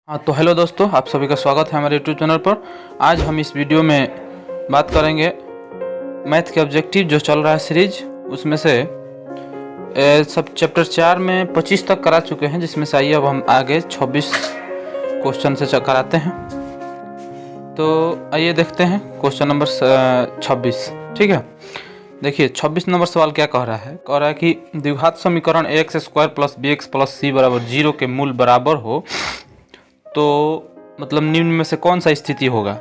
हाँ तो हेलो दोस्तों, आप सभी का स्वागत है हमारे यूट्यूब चैनल पर। आज हम इस वीडियो में बात करेंगे मैथ के ऑब्जेक्टिव जो चल रहा है सीरीज, उसमें से सब चैप्टर 4 में 25 तक करा चुके हैं, जिसमें से आइए अब हम आगे 26 क्वेश्चन से कराते हैं। तो आइए देखते हैं क्वेश्चन नंबर 26। ठीक है, देखिए 26 नंबर सवाल क्या कह रहा है। कह रहा है कि द्विघात समीकरण ax² plus bx plus c बराबर 0 के मूल बराबर हो तो मतलब निम्न में से कौन सा स्थिति होगा।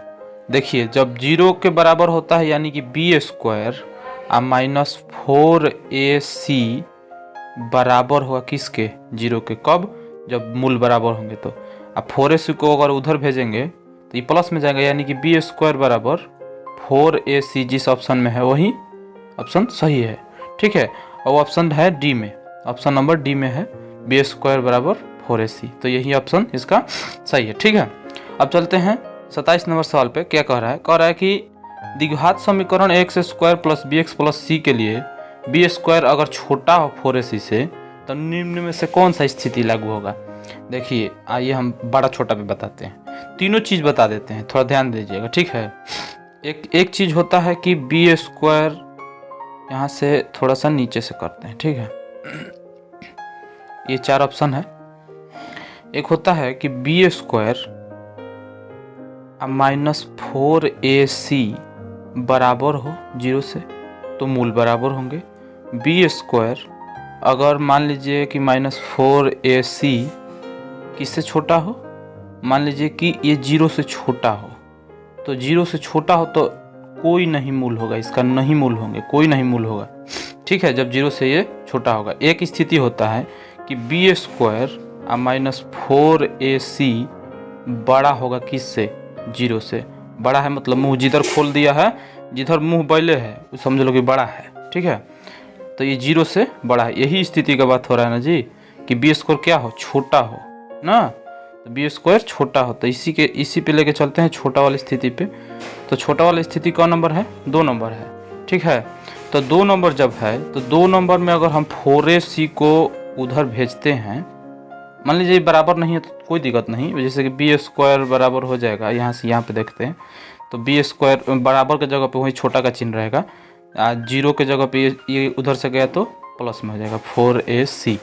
देखिए जब 0 के बराबर होता है यानी कि b² और माइनस 4ac बराबर होगा किसके, 0 के। कब, जब मूल बराबर होंगे। तो अब 4ac को अगर उधर भेजेंगे तो ये प्लस में जाएगा, यानी कि b² बराबर 4ac जिस ऑप्शन में है वही ऑप्शन सही है। ठीक है, और ऑप्शन है डी में, ऑप्शन नंबर डी में है b² बराबर 4ac, तो यही ऑप्शन इसका सही है। ठीक है, अब चलते हैं 27 नंबर सवाल पे। क्या कह रहा है। कह रहा है कि द्विघात समीकरण ax² plus bx plus c के लिए b² अगर छोटा हो 4ac से तो निम्न में से कौन सा स्थिति लागू होगा। देखिए आइए हम बड़ा छोटा पे बताते हैं, तीनों चीज़ बता देते हैं, थोड़ा ध्यान दीजिएगा। ठीक है, एक चीज़ होता है कि b² यहाँ से थोड़ा सा नीचे से करते हैं। ठीक है, ये 4 ऑप्शन है। एक होता है कि b² माइनस 4ac बराबर हो 0 से, तो मूल बराबर होंगे। b² अगर मान लीजिए कि माइनस 4ac किससे छोटा हो, मान लीजिए कि ये 0 से छोटा हो, तो 0 से छोटा हो तो कोई नहीं मूल होगा, इसका नहीं मूल होंगे, कोई नहीं मूल होगा। ठीक है, जब 0 से ये छोटा होगा। एक स्थिति होता है कि b² माइनस 4ac बड़ा होगा किससे, 0 से। बड़ा है मतलब मुंह जिधर खोल दिया है, जिधर मुंह बैले है वो समझ लो कि बड़ा है। ठीक है, तो ये 0 से बड़ा है, यही स्थिति का बात हो रहा है ना जी, कि b² क्या हो, छोटा हो ना। तो b² छोटा हो, तो इसी पे लेके चलते हैं छोटा वाली स्थिति पे। तो छोटा वाली स्थिति कौन नंबर है, 2 नंबर है। ठीक है, तो 2 नंबर जब है तो 2 नंबर में अगर हम 4ac को उधर भेजते हैं, मान लीजिए बराबर नहीं है तो कोई दिक्कत नहीं, जैसे कि b² बराबर हो जाएगा, यहाँ से यहाँ पे देखते हैं तो b² बराबर के जगह पे वही छोटा का चिन्ह रहेगा, 0 के जगह पे ये उधर से गया तो प्लस में हो जाएगा 4ac।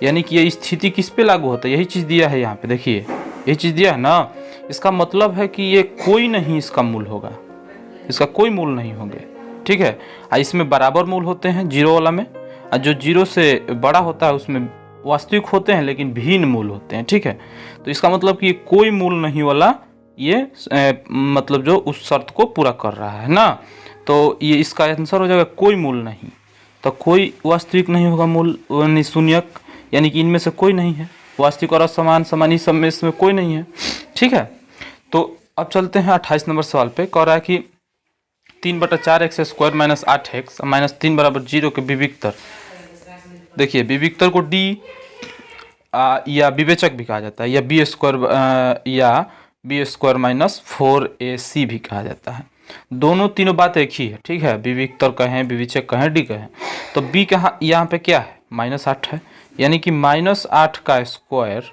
यानी कि ये स्थिति किस पे लागू होता है, यही चीज़ दिया है यहाँ पे, देखिए यही चीज़ दिया है ना। इसका मतलब है कि ये कोई नहीं इसका मूल होगा, इसका कोई मूल नहीं होंगे। ठीक है, इसमें बराबर मूल होते हैं 0 वाला में, और जो 0 से बड़ा होता है उसमें वास्तविक होते हैं लेकिन भिन्न मूल होते हैं। ठीक है, तो इसका मतलब कि कोई मूल नहीं वाला ये मतलब जो उस शर्त को पूरा कर रहा है ना, तो ये इसका आंसर हो जाएगा कोई मूल नहीं। तो कोई वास्तविक नहीं होगा मूल शून्यक, यानी कि इनमें से कोई नहीं है, वास्तविक और असमान समान सब में इसमें कोई नहीं है। ठीक है, तो अब चलते हैं 28 नंबर सवाल पे। कह रहा है कि 3/4x² माइनस 8x माइनस 3 बराबर 0 के विविक्तर। देखिए विविक्तर को डी या विवेचक भी कहा जाता है, या b² माइनस 4ac भी कहा जाता है। दोनों तीनों बात एक ही है। ठीक है, विविक्तर कहें, विवेचक कहें, डी कहें, तो b कहाँ यहाँ पे क्या है, -8 है, यानी कि -8 का स्क्वायर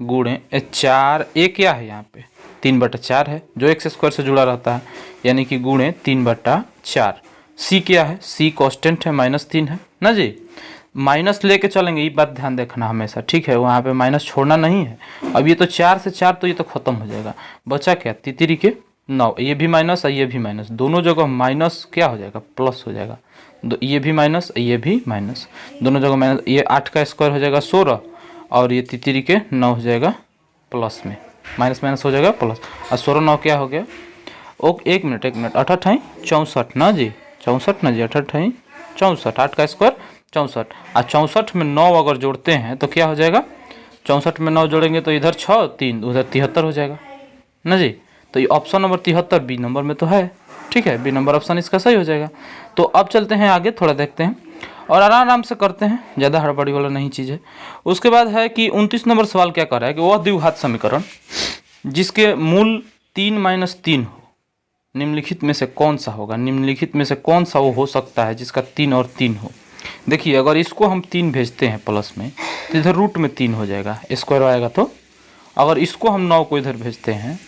गुणे 4, a क्या है यहाँ पे 3/4 है जो x² से जुड़ा रहता है, यानी कि गुणे 3/4। c क्या है, c कांस्टेंट है, -3 है ना जी। माइनस लेके चलेंगे, ये बात ध्यान देखना हमेशा। ठीक है, वहाँ पे माइनस छोड़ना नहीं है। अब ये तो 4 से 4 तो ये तो खत्म हो जाएगा, बचा क्या, तितरी के 9, ये भी माइनस और ये भी माइनस, दोनों जगह माइनस क्या हो जाएगा, प्लस हो जाएगा। ये भी माइनस ये भी माइनस, दोनों जगह माइनस। ये 8 का स्क्वायर हो जाएगा 16, और ये तितरी के 9 हो जाएगा प्लस में, माइनस माइनस हो जाएगा प्लस, और 16 9 क्या हो गया, एक मिनट 8 64 ना जी, 64 ना जी, 8 64, 8 का स्क्वायर 64, और 64 में 9 अगर जोड़ते हैं तो क्या हो जाएगा, 64 में 9 जोड़ेंगे तो इधर 6 3 उधर 73 हो जाएगा ना जी। तो ये ऑप्शन नंबर 73 बी नंबर में तो है। ठीक है, बी नंबर ऑप्शन इसका सही हो जाएगा। तो अब चलते हैं आगे, थोड़ा देखते हैं और आराम से करते हैं, ज़्यादा हड़बड़ी वाला नहीं चीज़ है। उसके बाद है कि 29 नंबर सवाल क्या कर रहा है कि वह द्विघात समीकरण जिसके मूल 3 - 3 हो, निम्नलिखित में से कौन सा होगा। निम्नलिखित में से कौन सा वो हो सकता है जिसका 3 और 3 हो। देखिए अगर इसको हम 3 भेजते हैं प्लस में तो इधर रूट में 3 हो जाएगा, स्क्वायर आएगा तो, अगर इसको हम 9 को इधर भेजते हैं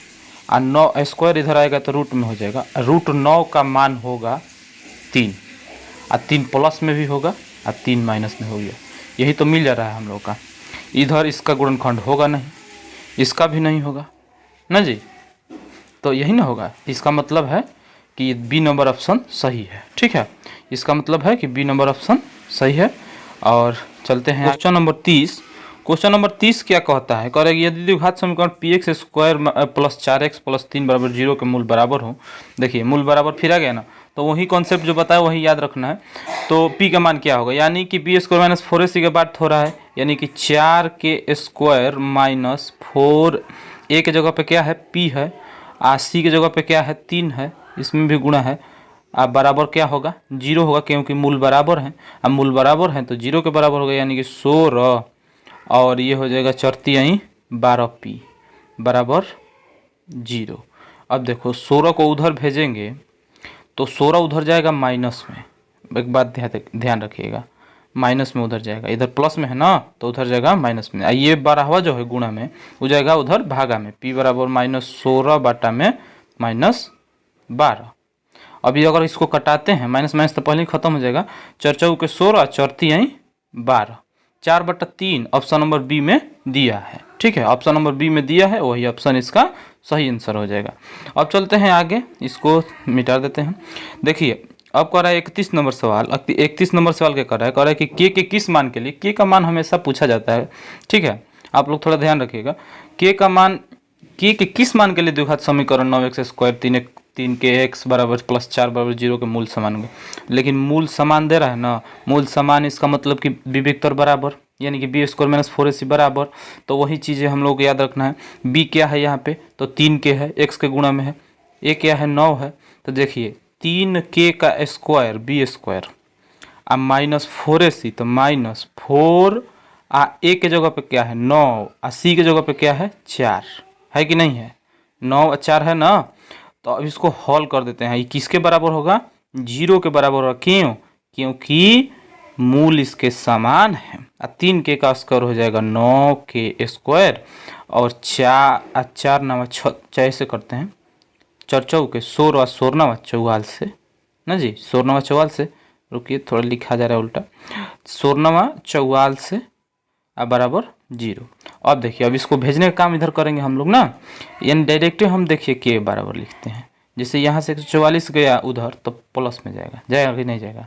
और 9 स्क्वायर इधर आएगा तो रूट में हो जाएगा। रूट 9 का मान होगा 3 और 3 प्लस में भी होगा और 3 माइनस में हो गया। यही तो मिल जा रहा है हम लोग का। इधर इसका गुणनखंड होगा नहीं, इसका भी नहीं होगा ना जी, तो यही ना होगा। इसका मतलब है कि बी नंबर ऑप्शन सही है। ठीक है, इसका मतलब है कि बी नंबर ऑप्शन सही है। और चलते हैं क्वेश्चन नंबर 30। क्वेश्चन नंबर 30 क्या कहता है, करेगी यदि द्विघात समीकरण P x square plus 4x plus 3 बराबर 0 के मूल बराबर हो। देखिए मूल बराबर फिर आ गया ना, तो वही कॉन्सेप्ट जो बताया वही याद रखना है। तो p का मान क्या होगा, यानी कि बी स्क्वायर माइनस 4ac के बाद हो रहा है, यानी कि 4 के स्क्वायर माइनस 4, a के जगह पे क्या है p है, और c के जगह पे क्या है 3 है, इसमें भी गुणा है। अब बराबर क्या होगा, 0 होगा, क्योंकि मूल बराबर हैं। अब मूल बराबर हैं तो 0 के बराबर होगा, यानी कि 16 और ये हो जाएगा 4 यहीं 12p बराबर 0। अब देखो 16 को उधर भेजेंगे तो 16 उधर जाएगा माइनस में। एक बात ध्यान रखिएगा, माइनस में उधर जाएगा, इधर प्लस में है ना तो उधर जाएगा माइनस में। ये 12वां जो है गुणा में वो जाएगा उधर भागा में, p बराबर -16 बटा में -12। अभी अगर इसको कटाते हैं माइनस माइनस तो पहले ही खत्म हो जाएगा, 4 चौके के 16 4 यहीं 12, 4/3 ऑप्शन नंबर बी में दिया है। ठीक है, ऑप्शन नंबर बी में दिया है, वही ऑप्शन इसका सही आंसर हो जाएगा। अब चलते हैं आगे, इसको मिटा देते हैं। देखिए अब कर रहा है 31 नंबर सवाल। 31 नंबर सवाल क्या कर रहा है, कह रहा है कि के किस मान के लिए, के का मान हमेशा पूछा जाता है। ठीक है, आप लोग थोड़ा ध्यान रखिएगा, के का मान, के किस मान के लिए द्विघात समीकरण 9x स्क्वायर 3 के x बराबर प्लस 4 बराबर 0 के मूल समान होंगे। लेकिन मूल समान दे रहा है ना, मूल समान इसका मतलब कि विविक्तर बराबर, यानी कि बी स्क्वायर माइनस 4ac बराबर। तो वही चीज़ें हम लोग को याद रखना है। बी क्या है यहाँ पे, तो 3 के है, x के गुणा में है, ए क्या है 9 है। तो देखिए 3k का स्क्वायर बी स्क्वायर अब -4ac तो -4 ए के जगह पे क्या है 9 और सी के जगह पे क्या है 4 है कि नहीं है, 9 और 4 है ना। तो अब इसको हॉल कर देते हैं, ये किसके बराबर होगा, 0 के बराबर होगा। क्यों, क्योंकि मूल इसके समान है। 3k का स्क्वायर हो जाएगा 9k स्क्वायर और 4 9 6 से करते हैं, 4 चौके 16 16 9 44 से ना जी, 16 9 44 से, रुकिए थोड़ा लिखा जा रहा है उल्टा, 16 9 44 से अब बराबर 0। अब देखिए अब इसको भेजने का काम इधर करेंगे हम लोग ना, यानी डायरेक्टली हम देखिए के बराबर लिखते हैं। जैसे यहाँ से 144 गया उधर तो प्लस में जाएगा, जाएगा कि नहीं जाएगा।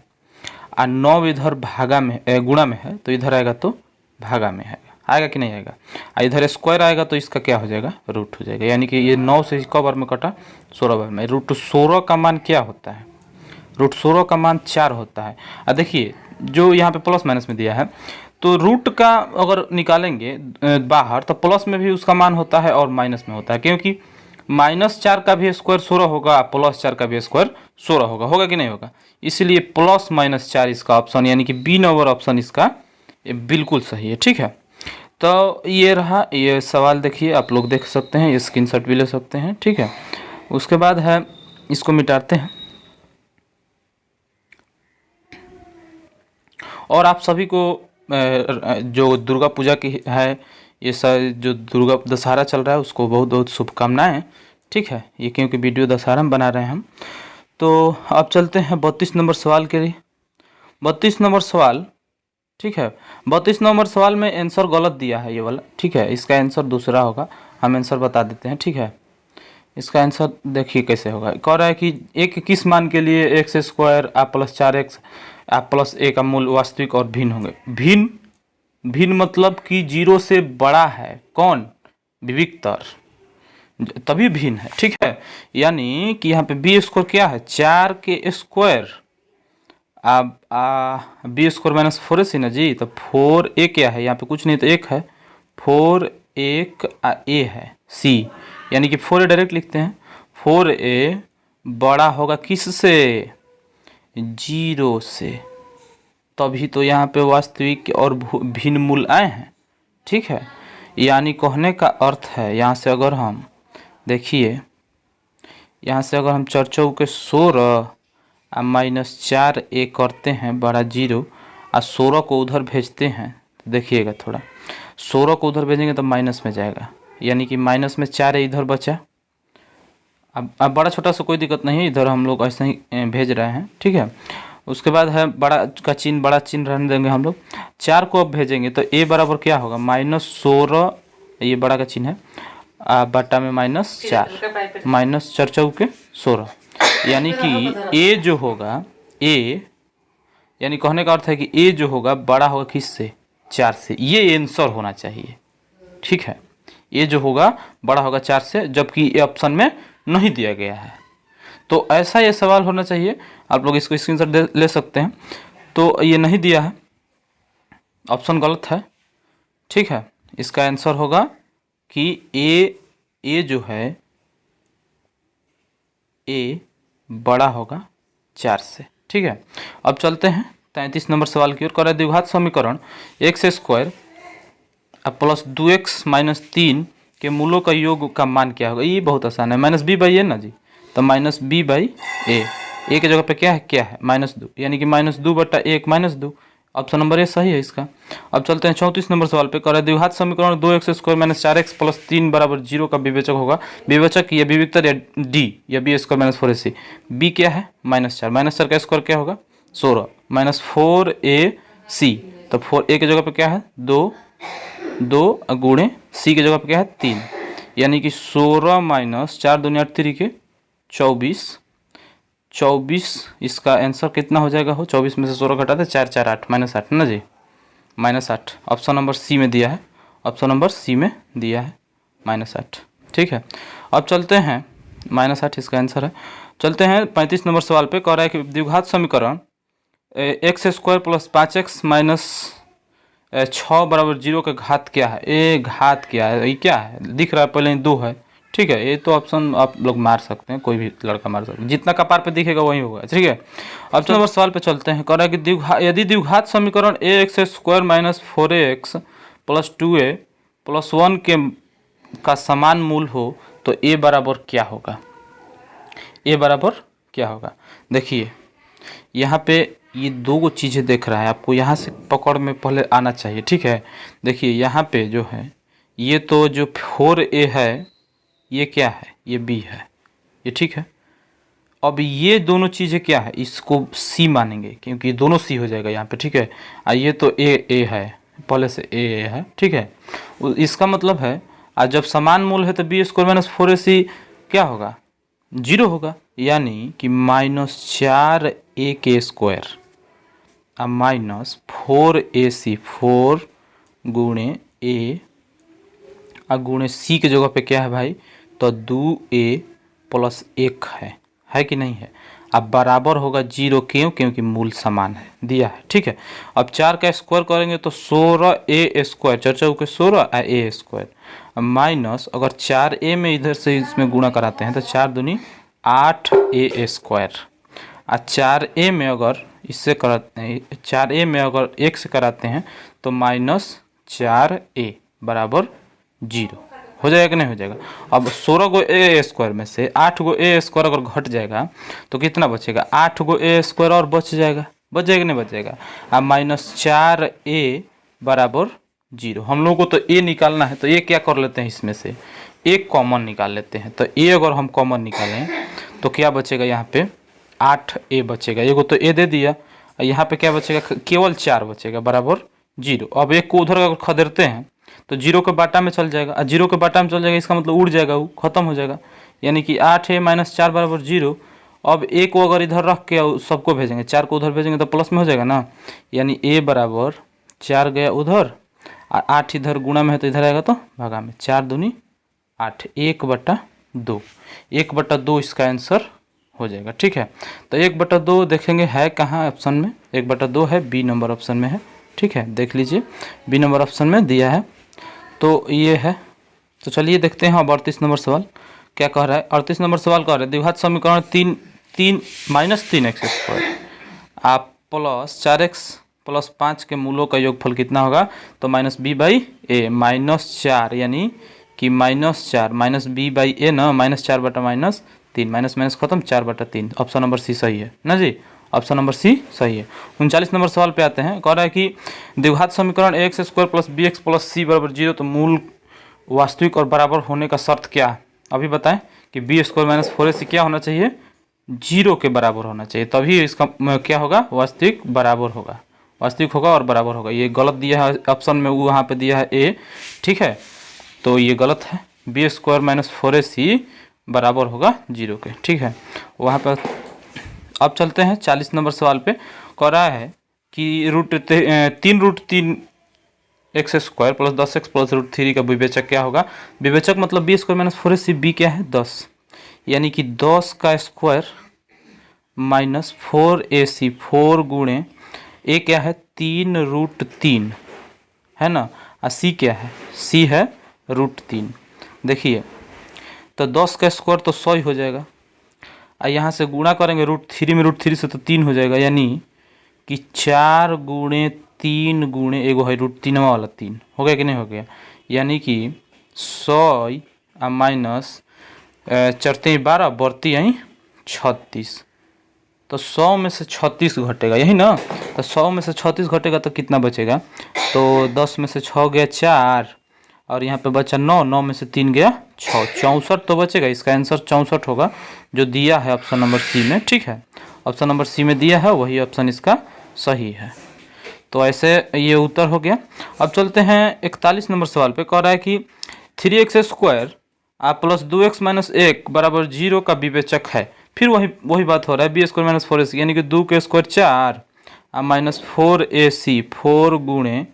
और 9 इधर भागा में गुणा में है तो इधर आएगा तो भागा में आएगा कि नहीं आएगा। और इधर स्क्वायर आएगा तो इसका क्या हो जाएगा, रूट हो जाएगा। यानी कि ये 9 से कब बार में कटा, 16 बार में। रूट 16 का मान क्या होता है, रूट 16 का मान 4 होता है। और देखिए जो यहाँ पे प्लस माइनस में दिया है, तो रूट का अगर निकालेंगे बाहर तो प्लस में भी उसका मान होता है और माइनस में होता है, क्योंकि -4 का भी स्क्वायर 16 होगा, +4 का भी स्क्वायर 16 होगा, होगा कि नहीं होगा। इसलिए +-4 इसका ऑप्शन, यानी कि बी नंबर ऑप्शन इसका बिल्कुल सही है। ठीक है, तो ये रहा ये सवाल, देखिए आप लोग देख सकते हैं, ये स्क्रीनशॉट भी ले सकते हैं। ठीक है, उसके बाद है इसको मिटाते हैं। और आप सभी को जो दुर्गा पूजा की है, ये जो दुर्गा दशहरा चल रहा है उसको बहुत बहुत शुभकामनाएं। ठीक है, ये क्योंकि वीडियो दशहरा में बना रहे हैं हम। तो अब चलते हैं 32 नंबर सवाल के लिए। 32 नंबर सवाल, ठीक है, 32 नंबर सवाल में आंसर गलत दिया है ये वाला। ठीक है, इसका आंसर दूसरा होगा, हम आंसर बता देते हैं। ठीक है, इसका आंसर देखिए कैसे होगा। कह रहा है कि एक किस मान के लिए x स्क्वायर +4x +a का मूल वास्तविक और भिन्न होंगे। भिन्न मतलब कि 0 से बड़ा है, कौन, विविक्तर, तभी भिन्न है। ठीक है, यानी कि यहाँ पे बी स्क्वायर क्या है 4 के स्क्वायर बी स्क्वायर -4ac ना जी, तो 4a क्या है, यहाँ पे कुछ नहीं तो 1 है, 4 1 a है c, यानी कि 4a डायरेक्ट लिखते हैं। 4a बड़ा होगा किससे, 0 से, तभी तो यहाँ पे वास्तविक और भिन्न मूल आए हैं। ठीक है, यानी कहने का अर्थ है, यहाँ से अगर हम देखिए, यहाँ से अगर हम 4 चौके 16 -4a करते हैं बड़ा 0 और 16 को उधर भेजते हैं, तो देखिएगा थोड़ा, 16 को उधर भेजेंगे तो माइनस में जाएगा, यानी कि माइनस में 4a इधर बचा। अब बड़ा छोटा सा कोई दिक्कत नहीं है, इधर हम लोग ऐसे ही भेज रहे हैं, ठीक है। उसके बाद है बड़ा का चिन्ह, बड़ा चिन्ह रहने देंगे हम लोग। 4 को अब भेजेंगे तो a बराबर क्या होगा, -16, ये बड़ा का चिन्ह है, बट्टा में -4, -4 चौके 16, यानी कि a जो होगा, a यानी कहने का अर्थ है कि a जो होगा बड़ा होगा किससे, 4 से। ये आंसर होना चाहिए, ठीक है। ये जो होगा बड़ा होगा 4 से, जबकि ये ऑप्शन में नहीं दिया गया है। तो ऐसा ये सवाल होना चाहिए, आप लोग इसको स्क्रीनशॉट ले सकते हैं। तो ये नहीं दिया है, ऑप्शन गलत है, ठीक है। इसका आंसर होगा कि ए जो है, ए बड़ा होगा 4 से, ठीक है। अब चलते हैं 33 नंबर सवाल की ओर। कर द्विघात समीकरण x² प्लस 2x माइनस 3 के मूलों का योग का मान क्या होगा। ये बहुत आसान है, -b/a ना जी, तो -b/a, ए के जगह पे क्या है -2, यानी कि -2/1 -2, ऑप्शन नंबर ए सही है इसका। अब चलते हैं 34 नंबर सवाल पे। कर द्विघात समीकरण 2x² - 4x + 3 = 0 का विवेचक होगा। विवेचक या विविक्तर या डी या b² - 4ac। b क्या है, -4, -4 का स्क्वायर क्या होगा 16, -4ac, तो 4a की जगह पे क्या है 2 गुणे सी की जगह पे क्या है 3, यानी कि 16 - 4 दूनी 8 3 के 24, इसका आंसर कितना हो जाएगा, 24 में से 16 घटा दे 4 4 8 -8 ना जी, -8, ऑप्शन नंबर सी में दिया है, ऑप्शन नंबर सी में दिया है -8, ठीक है। अब चलते हैं -8 इसका आंसर है। चलते हैं 35 नंबर सवाल पे। कह रहा है कि द्विघात समीकरण x² + 5x - 6 = 0 का घात क्या है। ए घात क्या है, ये क्या है दिख रहा है, पहले 2 है, ठीक है। ये तो ऑप्शन आप लोग मार सकते हैं, कोई भी लड़का मार सकते हैं, जितना कपार पे दिखेगा वही होगा, ठीक है। अब नंबर सवाल पे चलते हैं। कह रहा है कि यदि द्विघात समीकरण ax² - 4x + 2a + 1 का समान मूल हो तो a बराबर क्या होगा। a बराबर क्या होगा, देखिए यहाँ पे ये 2 चीज़ें देख रहा है, आपको यहाँ से पकड़ में पहले आना चाहिए, ठीक है। देखिए यहाँ पे जो है, ये तो जो 4a है ये क्या है, ये b है, ये ठीक है। अब ये दोनों चीज़ें क्या है, इसको c मानेंगे क्योंकि दोनों c हो जाएगा यहाँ पे, ठीक है। ये तो a है, पहले से a है, ठीक है। इसका मतलब है जब समान मूल है तो b² - 4ac क्या होगा 0 होगा, यानी कि -4a² -4ac 4 गुणे a गुणे c के जगह पे क्या है भाई, तो 2a + 1 है कि नहीं है। अब बराबर होगा 0, क्योंकि मूल समान है, दिया है, ठीक है। अब 4 का स्क्वायर करेंगे तो 16a², 4 चौके 16 a² माइनस, अगर 4a में इधर से इसमें गुणा कराते हैं तो 4 दूनी 8a², 4a में अगर इससे कराते हैं, 4a में अगर 1 से कराते हैं तो -4a बराबर 0 हो जाएगा कि नहीं हो जाएगा। अब 16 गो a² में से 8 गो a² अगर घट जाएगा तो कितना बचेगा, 8 गो a² और बच जाएगा कि नहीं बच जाएगा। अब -4a बराबर 0, हम लोगों को तो a निकालना है, तो a क्या कर लेते हैं, इसमें से एक कॉमन निकाल लेते हैं। तो a अगर हम कॉमन निकालें तो क्या बचेगा, यहाँ पे 8a बचेगा, एगो तो a दे दिया, यहाँ पे क्या बचेगा, केवल 4 बचेगा बराबर 0। अब एक को उधर अगर खदेड़ते हैं तो 0 के बाटा में चल जाएगा, 0 के बाटा में चल जाएगा, इसका मतलब उड़ जाएगा, वो खत्म हो जाएगा, यानी कि 8a - 4 बराबर 0। अब एक को अगर इधर रख के सबको भेजेंगे, 4 को उधर भेजेंगे तो प्लस में हो जाएगा ना, यानी a बराबर 4 गया उधर और 8 इधर गुणा में है तो इधर आएगा तो भागा में, 4 दूनी 8, 1/2, 1/2 इसका आंसर हो जाएगा, ठीक है। तो 1/2 देखेंगे है कहाँ ऑप्शन में, 1/2 है बी नंबर ऑप्शन में है, ठीक है। देख लीजिए बी नंबर ऑप्शन में दिया है, तो ये है। तो चलिए देखते हैं अब 38 नंबर सवाल क्या कह रहा है। 38 नंबर सवाल कह रहा है द्विघात समीकरण -3x² आप प्लस 4x + 5 के मूलों का योगफल कितना होगा, तो -b/a -4, यानी कि -4 -b/a ना, -4 बटा -3, माइनस खत्म 4/3, ऑप्शन नंबर सी सही है ना जी, ऑप्शन नंबर सी सही है। 39 नंबर सवाल पे आते हैं। कह रहा है कि द्विघात समीकरण ax² + bx + c = 0, तो मूल वास्तविक और बराबर होने का शर्त क्या है अभी बताएं कि बी स्क्वायर माइनस 4ac क्या होना चाहिए, 0 के बराबर होना चाहिए, तभी इसका क्या होगा, वास्तविक बराबर होगा, वास्तविक होगा और बराबर होगा। ये गलत दिया है ऑप्शन में, वहाँ पे दिया है ए, ठीक है, तो ये गलत है। बी स्क्वायर माइनस 4ac बराबर होगा 0 के, ठीक है। वहाँ पर अब चलते हैं 40 नंबर सवाल पे। कह रहा है कि √3 x square plus 10x plus √3 का विवेचक क्या होगा। विवेचक मतलब B square minus 4ac, B क्या है 10, यानी कि 10 का स्क्वायर माइनस 4ac, 4 गुणे ए क्या है 3√3 है ना, और सी क्या है, सी है √3। देखिए तो 10 का स्क्वायर तो 100 ही हो जाएगा, और यहाँ से गुणा करेंगे √3 में, √3 से तो 3 हो जाएगा, यानी कि 4 गुणे 3 गुणे एगो है √3 वाला 3 हो गया कि नहीं हो गया, यानी कि 100 माइनस चरते 12 बढ़ती यहीं 36, तो 100 में से 36 घटेगा यही ना, तो 100 में से 36 घटेगा तो कितना बचेगा, तो 10 में से 6 गया 4 और यहाँ पे बचा 9, 9 में से 3 गया 6, 64 तो बचेगा। इसका आंसर 64 होगा जो दिया है ऑप्शन नंबर सी में, ठीक है, ऑप्शन नंबर सी में दिया है वही ऑप्शन इसका सही है। तो ऐसे ये उत्तर हो गया। अब चलते हैं 41 नंबर सवाल पे। कह रहा है कि 3x square plus 2x minus 1 बराबर 0 का विवेचक है। फिर वही बात हो रहा है, बी स्क्वायर माइनस 4ac यानी कि 2 के स्क्वायर 4 माइनस 4ac, 4 गुणे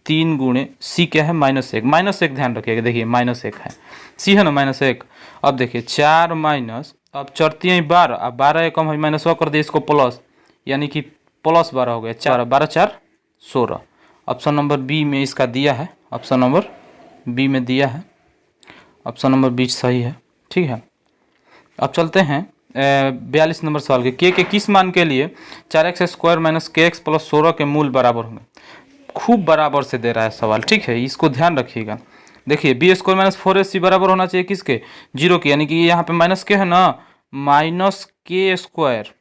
3 गुणे सी क्या है -1, -1 ध्यान रखिएगा, देखिए -1 है, सी है ना -1। अब देखिए 4 माइनस, अब चढ़ती है 12, अब 12 कम है माइनस कर दिए इसको प्लस, यानी कि प्लस 12 हो गया, 4 12 4 16। ऑप्शन नंबर बी में इसका दिया है, ऑप्शन नंबर बी में दिया है, ऑप्शन नंबर बी सही है, ठीक है। अब चलते हैं 42 नंबर सवाल के किस मान के लिए 4x square minus kx plus 16 के मूल बराबर होंगे। खूब बराबर से दे रहा है सवाल, ठीक है, इसको ध्यान रखिएगा। देखिए बी स्क्वायर माइनस 4ac बराबर होना चाहिए किसके, 0 के, यानी कि यहाँ पे माइनस के है ना, माइनस के स्क्वायर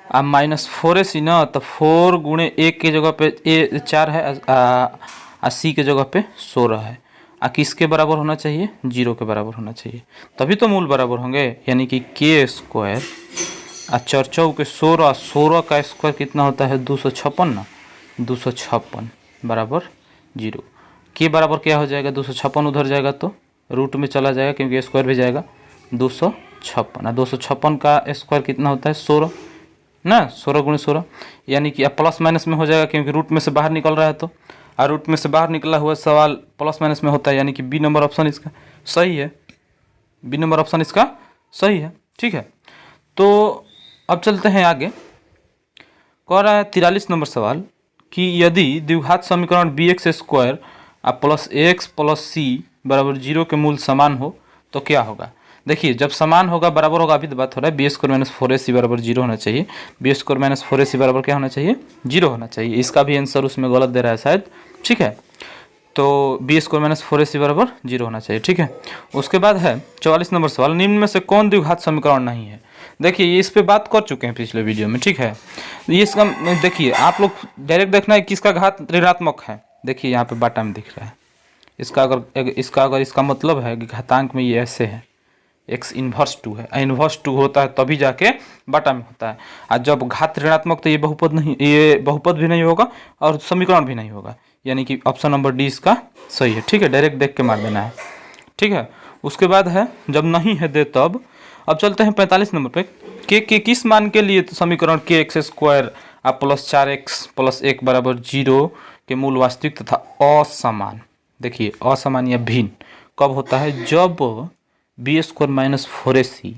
अब माइनस 4ac ना, तो 4 गुणे 1 के जगह पे ए 4 है, सी के जगह पे 16 है, किसके बराबर होना चाहिए, 0 के बराबर होना चाहिए, तभी तो मूल बराबर होंगे, यानी कि के स्क्वायर 4 के 16, 16 का स्क्वायर कितना होता है 256 ना, 256 बराबर 0, के बराबर क्या हो जाएगा 256, उधर जाएगा तो रूट में चला जाएगा क्योंकि स्क्वायर भी जाएगा, 256, 256 का स्क्वायर कितना होता है 16 ना, 16 गुणे 16, यानी कि अब प्लस माइनस में हो जाएगा क्योंकि रूट में से बाहर निकल रहा है, तो और रूट में से बाहर निकला हुआ सवाल प्लस माइनस में होता है, यानी कि बी नंबर ऑप्शन इसका सही है, बी नंबर ऑप्शन इसका सही है, ठीक है। तो अब चलते हैं आगे। कह रहा है 43 नंबर सवाल कि यदि द्विघात समीकरण B X square plus X plus C बराबर 0 के मूल समान हो तो क्या होगा। देखिए जब समान होगा बराबर होगा, अभी तो बात हो रहा है बी स्क्वायर माइनस 4ac बराबर 0 होना चाहिए, बी स्क्वायर माइनस 4ac बराबर क्या होना चाहिए 0 होना चाहिए, इसका भी आंसर उसमें गलत दे रहा है शायद, ठीक है, तो बी स्क्वायर माइनस 4ac बराबर 0 होना चाहिए, ठीक है। उसके बाद है 44 नंबर सवाल, निम्न में से कौन द्विघात समीकरण नहीं है। देखिए ये इस पे बात कर चुके हैं पिछले वीडियो में, ठीक है, ये इसका देखिए आप लोग डायरेक्ट देखना है किसका घात ऋणात्मक है, देखिए यहाँ पे बाटा में दिख रहा है, इसका अगर इसका मतलब है कि घातांक में ये ऐसे है, x इन्वर्स 2 है, इन्वर्स 2 होता है तभी जाके बटा में होता है, और जब घात ऋणात्मक तो ये बहुपद भी नहीं होगा और समीकरण भी नहीं होगा, यानी कि ऑप्शन नंबर डी इसका सही है, ठीक है, डायरेक्ट देख के मार देना है, ठीक है। उसके बाद है जब नहीं है दे तब। अब चलते हैं 45 नंबर पे, के किस मान के लिए तो समीकरण के x square plus 4x plus 1 बराबर 0 के मूल वास्तविक तथा असमान। देखिए असमान या भिन्न कब होता है, जब बी स्क्वायर माइनस 4ac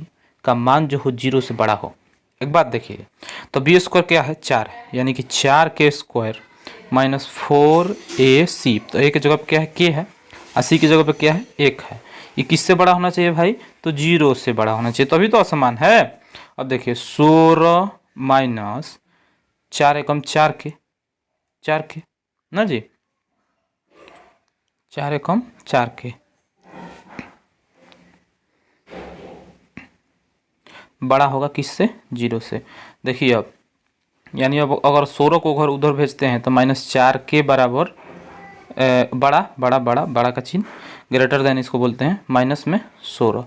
का मान जो हो 0 से बड़ा हो। एक बात देखिए, तो बी स्क्वायर क्या है 4 है, यानी कि 4 के स्क्वायर माइनस 4ac, तो a की जगह पे क्या है के है, और c की जगह पे क्या है 1 है, ये किससे बड़ा होना चाहिए भाई, तो 0 से बड़ा होना चाहिए, तभी तो असमान है। अब देखिए 16 माइनस 4 एकम 4 के ना जी, 4 एकम 4 के बड़ा होगा किससे 0 से। देखिए अब यानी अब अगर 16 को उधर भेजते हैं तो -4 के बराबर बड़ा बड़ा बड़ा बड़ा का चिन्ह, ग्रेटर देन इसको बोलते हैं माइनस में 16।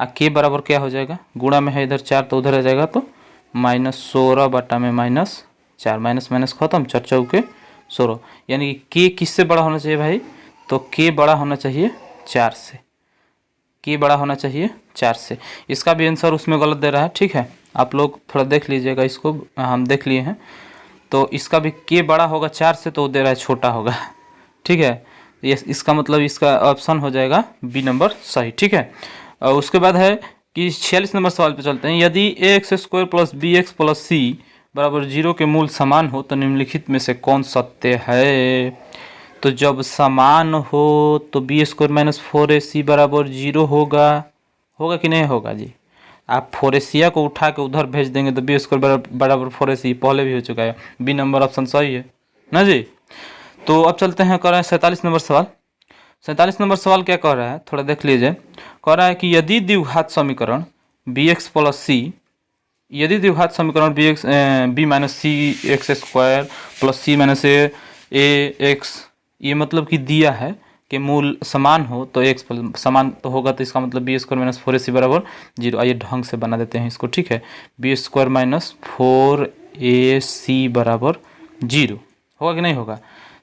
के बराबर क्या हो जाएगा, गुणा में है इधर 4 तो उधर आ जाएगा, तो -16 बटा में -4, माइनस माइनस खत्म, 4 चौके 16। यानी कि के किससे बड़ा होना चाहिए भाई, तो के बड़ा होना चाहिए 4 से, के बड़ा होना चाहिए 4 से। इसका भी आंसर उसमें गलत दे रहा है, ठीक है, आप लोग थोड़ा देख लीजिएगा, इसको हम देख लिए हैं, तो इसका भी के बड़ा होगा 4 से, तो दे रहा है छोटा होगा, ठीक है। ये इसका मतलब इसका ऑप्शन हो जाएगा बी नंबर सही, ठीक है। और उसके बाद है कि 46 नंबर सवाल पे चलते हैं। यदि ax² plus bx plus C बराबर 0 के मूल समान हो तो निम्नलिखित में से कौन सत्य है। तो जब समान हो तो b² माइनस 4ac बराबर 0 होगा, होगा कि नहीं होगा जी। आप 4ac को उठा के उधर भेज देंगे तो b² बराबर 4ac पहले भी हो चुका है, बी नंबर ऑप्शन सही है ना जी। तो अब चलते हैं, कर रहे हैं 47 नंबर सवाल। 47 नंबर सवाल क्या कह रहा है, थोड़ा देख लीजिए। कह रहा है कि यदि द्विघात समीकरण bx प्लस सी, यदि द्विघात समीकरण b माइनस सी एक्स स्क्वायर प्लस सी माइनस ए एक्स, ये मतलब कि दिया है कि मूल समान हो तो एक्स समान तो होगा, तो इसका मतलब b² माइनस 4ac बराबर 0। आइए ढंग से बना देते हैं इसको, ठीक है। b² माइनस 4ac बराबर 0 होगा कि नहीं होगा।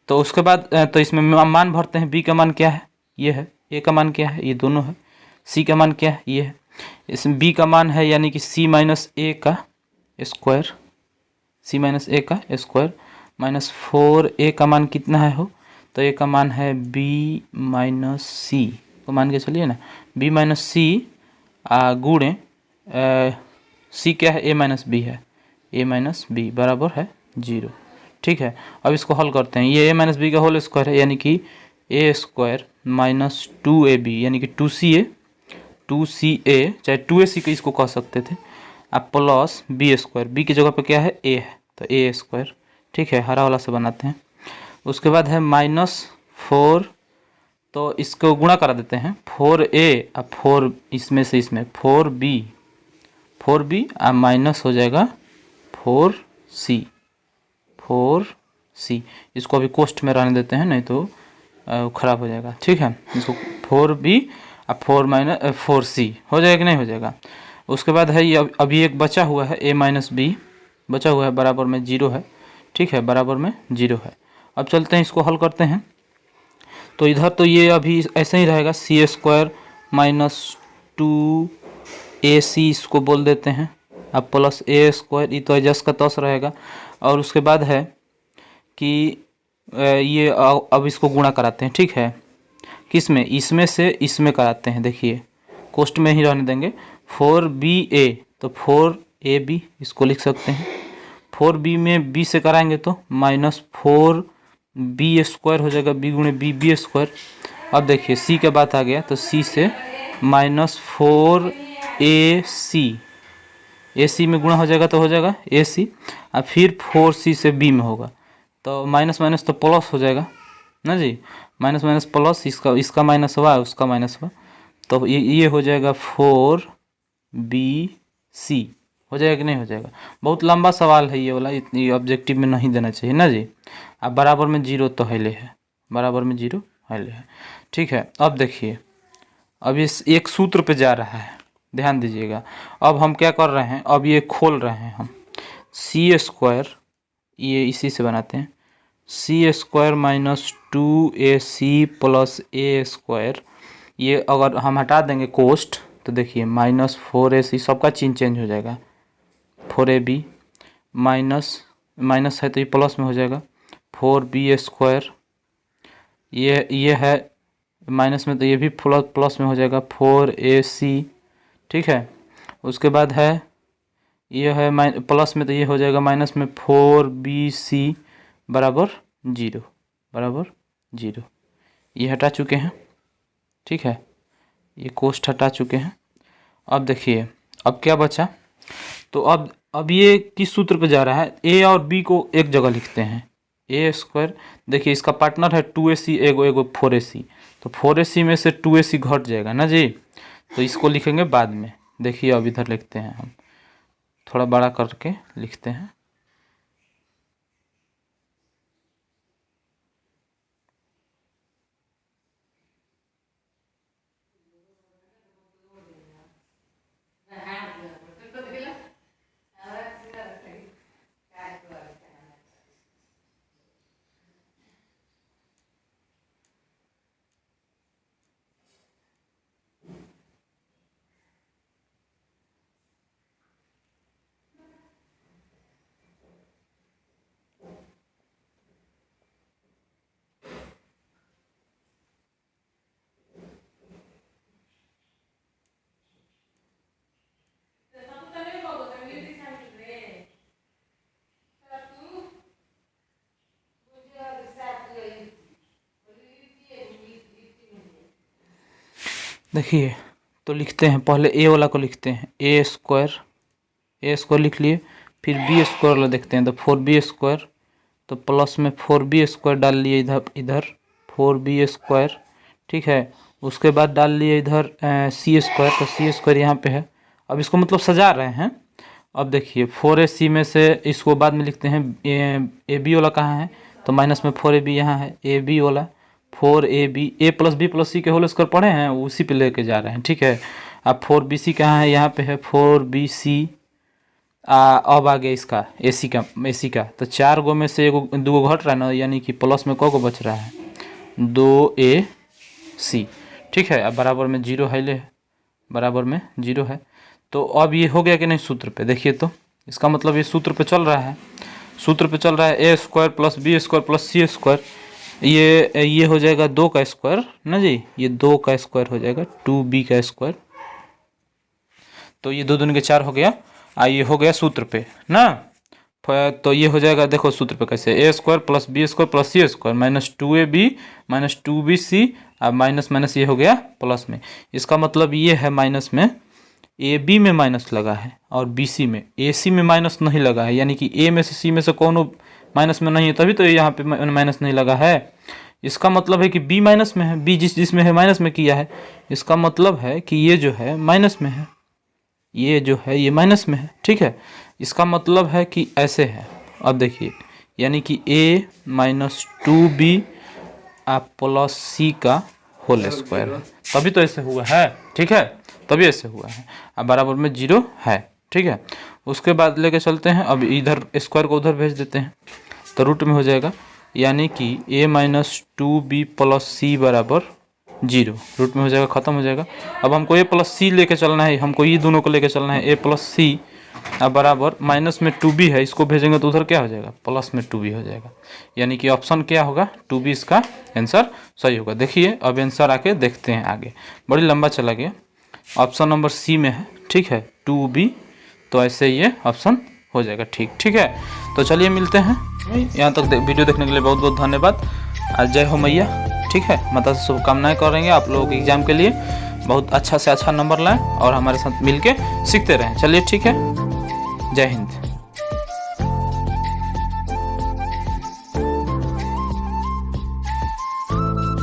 तो उसके बाद तो इसमें मान भरते हैं, b का मान क्या है, ये है, a का मान क्या है, ये दोनों है, c का मान क्या है, ये है। इसमें b का मान है यानी कि c माइनस a का स्क्वायर, c माइनस a का स्क्वायर माइनस 4a का मान कितना है हो, तो a का मान है b माइनस सी, तो मान के चलिए ना, b माइनस सी गुणे c क्या है, a माइनस बी है, a माइनस बी बराबर है 0, ठीक है। अब इसको हल करते हैं, ये a माइनस बी का होल स्क्वायर है यानी कि a² माइनस 2ab यानी कि 2ca चाहे 2ac के इसको कह सकते थे, अब प्लस b², b की जगह पे क्या है, a है, तो a², ठीक है, हरा वाला से बनाते हैं। उसके बाद है -4, तो इसको गुणा करा देते हैं, 4a अब 4 इसमें से इसमें 4b अब माइनस हो जाएगा 4c, इसको अभी कोष्ट में रहने देते हैं, नहीं तो खराब हो जाएगा, ठीक है। इसको 4b अब 4 माइनस 4c हो जाएगा कि नहीं हो जाएगा। उसके बाद है ये अभी एक बचा हुआ है a माइनस बी बचा हुआ है, बराबर में 0 है, ठीक है, बराबर में 0 है। अब चलते हैं इसको हल करते हैं, तो इधर तो ये अभी ऐसे ही रहेगा, c² माइनस 2ac इसको बोल देते हैं, अब प्लस a², ये तो एजस का तस रहेगा। और उसके बाद है कि ये अब इसको गुणा कराते हैं, ठीक है, किस में, इसमें से इसमें कराते हैं, देखिए कोष्ट में ही रहने देंगे, 4ba तो 4ab इसको लिख सकते हैं, 4b में b से कराएंगे तो माइनस 4b² हो जाएगा, b गुणे b²। अब देखिए c का बात आ गया, तो c से माइनस 4ac में गुणा हो जाएगा, तो हो जाएगा ac, और फिर 4c से b में होगा, तो माइनस माइनस तो प्लस हो जाएगा ना जी, माइनस माइनस प्लस, इसका माइनस हुआ, उसका माइनस हुआ, तो ये हो जाएगा 4bc हो जाएगा कि नहीं हो जाएगा। बहुत लंबा सवाल है ये वाला, इतनी ऑब्जेक्टिव में नहीं देना चाहिए ना जी। अब बराबर में 0 तो है ले है, बराबर में 0 है ले है, ठीक है। अब देखिए, अब इस एक सूत्र पे जा रहा है, ध्यान दीजिएगा। अब हम क्या कर रहे हैं, अब ये खोल रहे हैं हम, c², ये इसी से बनाते हैं, c² minus 2ac plus a², ये अगर हम हटा देंगे कोष्ट तो देखिए माइनस 4ac, सबका चिन्ह चेंज हो जाएगा, 4ab माइनस माइनस है तो ये प्लस में हो जाएगा, 4b², ये है माइनस में तो ये भी प्लस में हो जाएगा, 4ac, ठीक है। उसके बाद है ये है प्लस में तो ये हो जाएगा माइनस में 4bc बराबर 0, बराबर 0, ये हटा चुके हैं, ठीक है, ये कोष्ट हटा चुके हैं। अब देखिए अब क्या बचा, तो अब ये किस सूत्र पे जा रहा है, a और b को एक जगह लिखते हैं, a², देखिए इसका पार्टनर है 2ac, एगो 4ac, तो 4ac में से 2ac घट जाएगा ना जी, तो इसको लिखेंगे बाद में। देखिए अब इधर लिखते हैं, हम थोड़ा बड़ा करके लिखते हैं, देखिए तो लिखते हैं, पहले ए वाला को लिखते हैं, ए स्क्वायर लिख लिए, फिर बी स्क्वायर वाला देखते हैं तो 4b स्क्वायर, तो प्लस में 4b स्क्वायर डाल लिए इधर 4b स्क्वायर, ठीक है। उसके बाद डाल लिए इधर सी स्क्वायर, तो सी स्क्वायर यहाँ पे है। अब इसको मतलब सजा रहे हैं। अब देखिए 4ac में से इसको बाद में लिखते हैं, ए बी वाला कहाँ है, तो माइनस में 4ab यहाँ है, ए बी वाला 4ab, a plus B plus C के होल स्क्वायर पढ़े हैं, उसी पे लेके जा रहे हैं, ठीक है। अब 4bc कहाँ है, यहाँ पे है 4bc। अब आगे इसका AC का तो 4 गो में से 2 गो घट रहा है ना, यानी कि प्लस में को बच रहा है 2ac, ठीक है। अब बराबर में 0 है, ले बराबर में 0 है। तो अब ये हो गया कि नहीं सूत्र पे, देखिए तो इसका मतलब ये सूत्र पे चल रहा है, सूत्र पे चल रहा है a square plus B square plus C square, ये हो जाएगा 2 का स्क्वायर ना जी, ये 2 का स्क्वायर हो जाएगा 2b का स्क्वायर, तो ये 2 दूनी के 4 हो गया। ये हो गया सूत्र पे ना, तो ये हो जाएगा, देखो सूत्र पे कैसे, a square plus B square plus C square minus 2ab minus 2bc, अब माइनस माइनस ये हो गया प्लस में। इसका मतलब ये है माइनस में ए बी में माइनस लगा है और बी सी में, ए सी में माइनस नहीं लगा है, यानी कि ए में से सी में से कौन माइनस में नहीं है, तभी तो यहाँ पे माइनस नहीं लगा है। इसका मतलब है कि बी माइनस में है, बी जिसमें है माइनस में किया है, इसका मतलब है कि ये जो है माइनस में है, ये जो है ये माइनस में है, ठीक है। इसका मतलब है कि ऐसे है, अब देखिए यानी कि a माइनस 2b प्लस सी का होल स्क्वायर है, तभी तो ऐसे हुआ है, ठीक है, तभी ऐसे हुआ है। अब बराबर में 0 है, ठीक है। उसके बाद लेके चलते हैं, अब इधर स्क्वायर को उधर भेज देते हैं, तो रूट में हो जाएगा, यानी कि a minus 2b plus C बराबर 0, रूट में हो जाएगा, ख़त्म हो जाएगा। अब हमको a प्लस सी लेके चलना है, हमको ये दोनों को लेके चलना है, a प्लस सी अब बराबर माइनस में 2b है, इसको भेजेंगे तो उधर क्या हो जाएगा, प्लस में 2b हो जाएगा, यानी कि ऑप्शन क्या होगा 2b, इसका आंसर सही होगा। देखिए अब आंसर आके देखते हैं आगे, बड़ी लंबा चला गया, ऑप्शन नंबर सी में है, ठीक है 2b, तो ऐसे ये ऑप्शन हो जाएगा, ठीक है। तो चलिए मिलते हैं, यहाँ तक वीडियो देखने के लिए बहुत बहुत धन्यवाद। जय हो मैया, ठीक है। माता से शुभकामनाएं करेंगे आप लोगों के एग्जाम के लिए, बहुत अच्छा से अच्छा नंबर लाएं और हमारे साथ मिलके सीखते रहें। चलिए ठीक है, जय हिंद।